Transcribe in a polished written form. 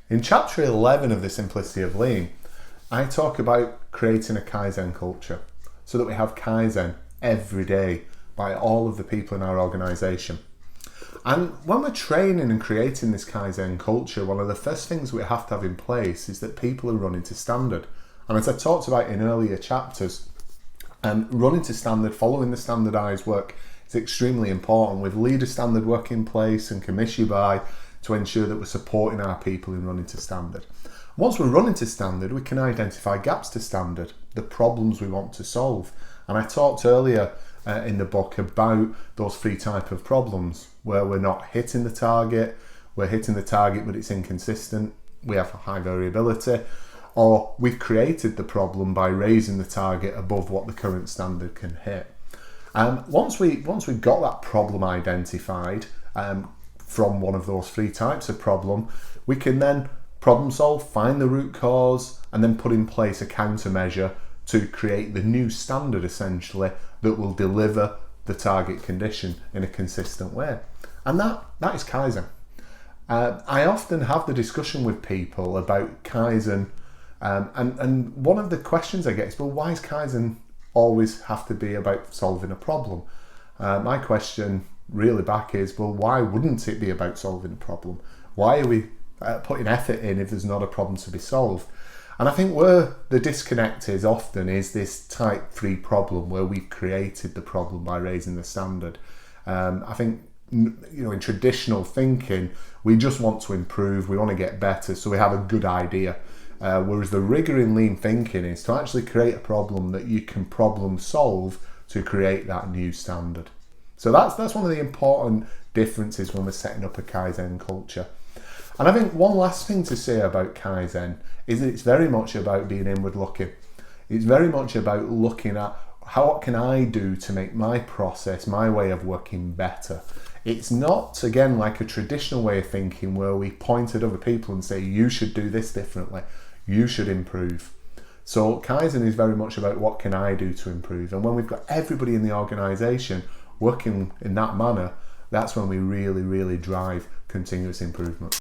In chapter 11 of The Simplicity of Lean, I talk about creating a Kaizen culture so that we have Kaizen every day by all of the people in our organisation. And when we're training and creating this Kaizen culture, one of the first things we have to have in place is that people are running to standard. And as I talked about in earlier chapters, running to standard, following the standardised work is extremely important, with leader standard work in place and commission by to ensure that we're supporting our people in running to standard. Once we're running to standard, we can identify gaps to standard, the problems we want to solve. And I talked earlier in the book about those three types of problems where we're not hitting the target, we're hitting the target but it's inconsistent, we have high variability, or we've created the problem by raising the target above what the current standard can hit. Once we've got that problem identified from one of those three types of problem, we can then problem solve, find the root cause, and then put in place a countermeasure to create the new standard essentially that will deliver the target condition in a consistent way. And that is Kaizen. I often have the discussion with people about Kaizen, and one of the questions I get is, well, why does Kaizen always have to be about solving a problem? My question really back is, well, why wouldn't it be about solving a problem? Why are we putting effort in if there's not a problem to be solved? And I think where the disconnect is often is this type 3 problem where we've created the problem by raising the standard. I think, in traditional thinking, we just want to improve, we want to get better, so we have a good idea. Whereas the rigor in lean thinking is to actually create a problem that you can problem solve to create that new standard. So that's one of the important differences when we're setting up a Kaizen culture. And I think one last thing to say about Kaizen is that it's very much about being inward looking. It's very much about looking at what can I do to make my process, my way of working better. It's not, again, like a traditional way of thinking where we point at other people and say, you should do this differently, you should improve. So Kaizen is very much about what can I do to improve. And when we've got everybody in the organisation working in that manner, that's when we really, really drive continuous improvement.